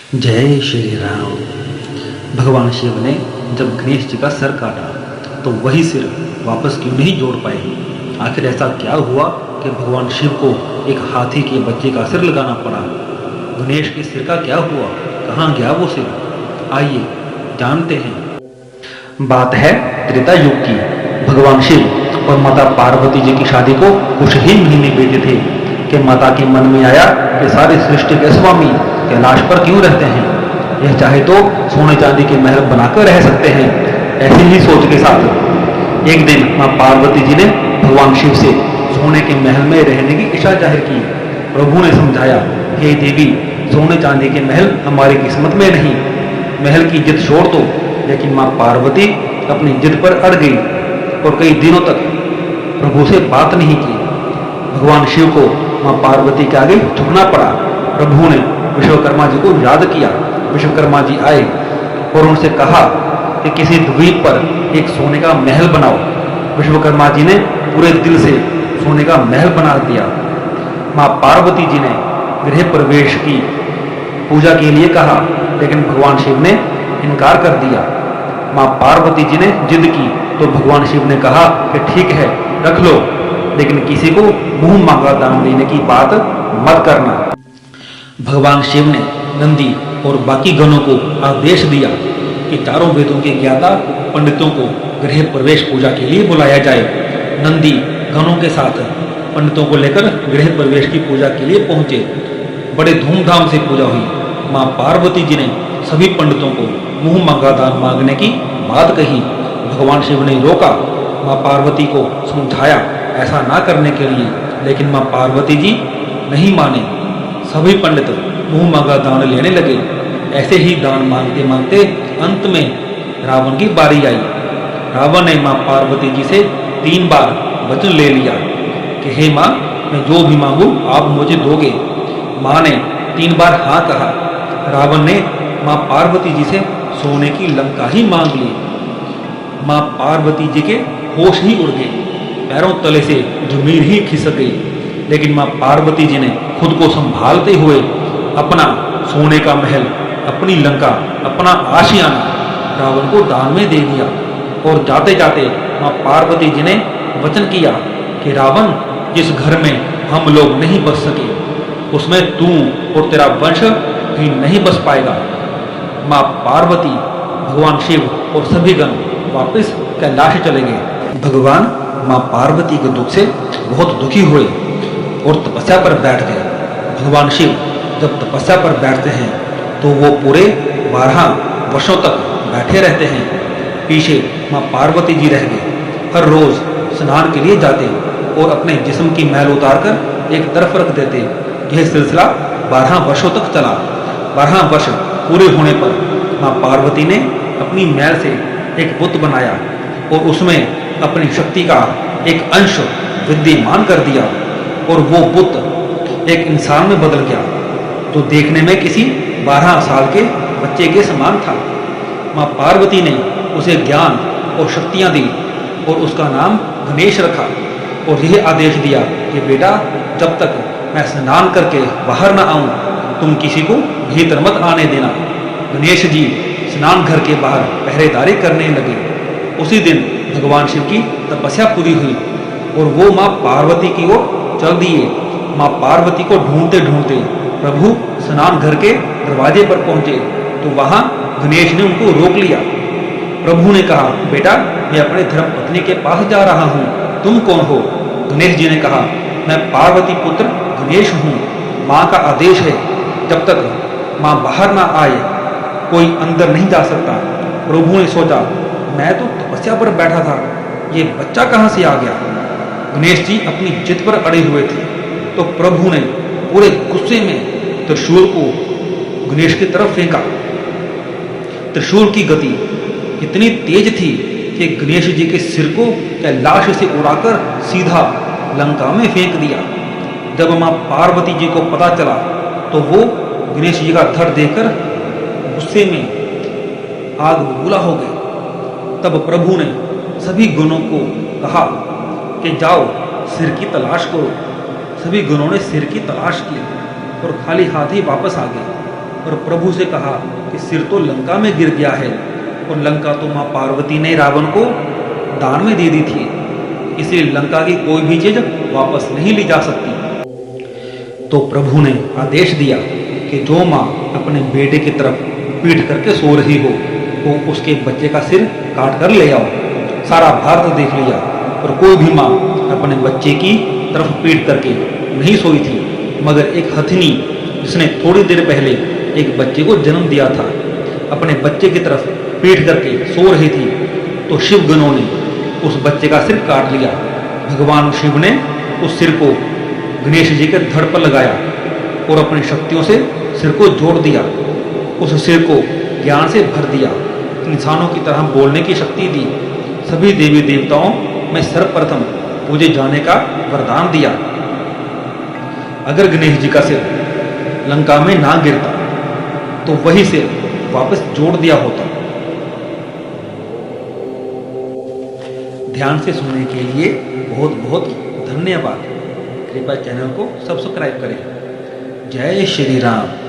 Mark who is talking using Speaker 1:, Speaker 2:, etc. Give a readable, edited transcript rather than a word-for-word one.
Speaker 1: जय श्री राम। भगवान शिव ने जब गणेश जी का सर काटा तो वही सिर वापस क्यों नहीं जोड़ पाए? आखिर ऐसा क्या हुआ कि भगवान शिव को एक हाथी के बच्चे का सिर लगाना पड़ा? गणेश के सिर का क्या हुआ? कहाँ गया वो सिर? आइए जानते हैं। बात है त्रेता युग की। भगवान शिव और माता पार्वती जी की शादी को कुछ ही महीने बीते थे कि माता के मन में आया कि सारी सृष्टि के स्वामी कैलाश पर क्यों रहते हैं? यह चाहे तो सोने चांदी के महल बनाकर रह सकते हैं। ऐसी ही सोच के साथ एक दिन मां पार्वती जी ने भगवान शिव से सोने के महल में रहने की इच्छा जाहिर की। प्रभु ने समझाया, हे देवी, सोने चांदी के महल हमारी किस्मत में नहीं। महल की जिद छोड़ दो। लेकिन मां पार्वती अपनी जिद पर अड़ गई और कई दिनों तक प्रभु से बात नहीं की। भगवान शिव को मां पार्वती के आगे झुकना पड़ा। प्रभु ने विश्वकर्मा जी को याद किया। विश्वकर्मा जी आए और उनसे कहा कि किसी द्वीप पर एक सोने का महल बनाओ। विश्वकर्मा जी ने पूरे दिल से सोने का महल बना दिया। मां पार्वती जी ने गृह प्रवेश की पूजा के लिए कहा, लेकिन भगवान शिव ने इनकार कर दिया। मां पार्वती जी ने जिद की तो भगवान शिव ने कहा कि ठीक है, रख लो, लेकिन किसी को मुंह मांगा दान देने की बात मत करना। भगवान शिव ने नंदी और बाकी गणों को आदेश दिया कि चारों वेदों के ज्ञाता पंडितों को गृह प्रवेश पूजा के लिए बुलाया जाए। नंदी गणों के साथ पंडितों को लेकर गृह प्रवेश की पूजा के लिए पहुंचे। बड़े धूमधाम से पूजा हुई। मां पार्वती जी ने सभी पंडितों को मुंह मांगा दान मांगने की बात कही। भगवान शिव ने रोका। मां पार्वती को समझाया ऐसा ना करने के लिए, लेकिन मां पार्वती जी नहीं माने। सभी पंडित मुंह मांगा दान लेने लगे। ऐसे ही दान मांगते मांगते अंत में रावण की बारी आई। रावण ने मां पार्वती जी से 3 बार वचन ले लिया कि हे मां, मैं जो भी मांगू आप मुझे दोगे। मां ने 3 बार हाँ कहा। रावण ने मां पार्वती जी से सोने की लंका ही मांग ली। मां पार्वती जी के होश ही उड़ गए। पैरों तले से जमीन ही खिसक गई। लेकिन मां पार्वती जी ने खुद को संभालते हुए अपना सोने का महल, अपनी लंका, अपना आशियाना रावण को दान में दे दिया। और जाते जाते मां पार्वती जी ने वचन किया कि रावण, जिस घर में हम लोग नहीं बस सके उसमें तू और तेरा वंश भी नहीं बस पाएगा। मां पार्वती, भगवान शिव और सभी गण वापस कैलाश चले गए। भगवान मां पार्वती के दुख से बहुत दुखी हुए और तपस्या पर बैठ गए। भगवान शिव जब तपस्या पर बैठते हैं तो वो पूरे 12 वर्षों तक बैठे रहते हैं। पीछे मां पार्वती जी रह गए। हर रोज स्नान के लिए जाते और अपने जिस्म की मैल उतारकर एक तरफ रख देते। यह सिलसिला 12 वर्षों तक चला। 12 वर्ष पूरे होने पर मां पार्वती ने अपनी मैल से एक बुत बनाया और उसमें अपनी शक्ति का एक अंश विद्यमान कर दिया और वो बुत एक इंसान में बदल गया जो देखने में किसी 12 साल के बच्चे के समान था। मां पार्वती ने उसे ज्ञान और शक्तियां दी और उसका नाम गणेश रखा और यह आदेश दिया कि बेटा, जब तक मैं स्नान करके बाहर न आऊं तुम किसी को भीतर मत आने देना। गणेश जी स्नान घर के बाहर पहरेदारी करने लगे। उसी दिन भगवान शिव की तपस्या पूरी हुई और वो मां पार्वती की ओर चल दिए। मां पार्वती को ढूंढते ढूंढते प्रभु स्नान घर के दरवाजे पर पहुंचे तो वहां गणेश ने उनको रोक लिया। प्रभु ने कहा, बेटा, मैं अपने धर्म पत्नी के पास जा रहा हूं, तुम कौन हो? गणेश जी ने कहा, मैं पार्वती पुत्र गणेश हूं। मां का आदेश है, जब तक मां बाहर ना आए कोई अंदर नहीं जा सकता। प्रभु ने सोचा, मैं तो तपस्या पर बैठा था, ये बच्चा कहां से आ गया? गणेश जी अपनी जिद पर अड़े हुए थे तो प्रभु ने पूरे गुस्से में त्रिशूल को गणेश की तरफ फेंका। त्रिशूल की गति इतनी तेज थी कि गणेश जी के सिर को कैलाश से उड़ाकर सीधा लंका में फेंक दिया। जब मां पार्वती जी को पता चला तो वो गणेश जी का धड़ देखकर गुस्से में आग बबूला हो गए। तब प्रभु ने सभी गणों को कहा कि जाओ सिर की तलाश करो। सभी गणों ने सिर की तलाश की और खाली हाथ ही वापस आ गए। और प्रभु से कहा कि सिर तो लंका में गिर गया है और लंका तो माँ पार्वती ने रावण को दान में दे दी थी, इसलिए लंका की कोई भी चीज वापस नहीं ली जा सकती। तो प्रभु ने आदेश दिया कि जो माँ अपने बेटे की तरफ पीठ करके सो रही हो वो उसके बच्चे का सिर काट कर ले आओ। सारा भारत देख लिया और कोई भी माँ अपने बच्चे की तरफ पीठ करके नहीं सोई थी, मगर एक हथिनी जिसने थोड़ी देर पहले एक बच्चे को जन्म दिया था अपने बच्चे की तरफ पीठ करके सो रही थी, तो शिव गणों ने उस बच्चे का सिर काट लिया। भगवान शिव ने उस सिर को गणेश जी के धड़ पर लगाया और अपनी शक्तियों से सिर को जोड़ दिया। उस सिर को ज्ञान से भर दिया, इंसानों की तरह बोलने की शक्ति दी, सभी देवी देवताओं में सर्वप्रथम पूजे जाने का वरदान दिया। अगर गणेश जी का सिर लंका में ना गिरता तो वही सिर वापस जोड़ दिया होता। ध्यान से सुनने के लिए बहुत बहुत धन्यवाद। कृपया चैनल को सब्सक्राइब करें। जय श्री राम।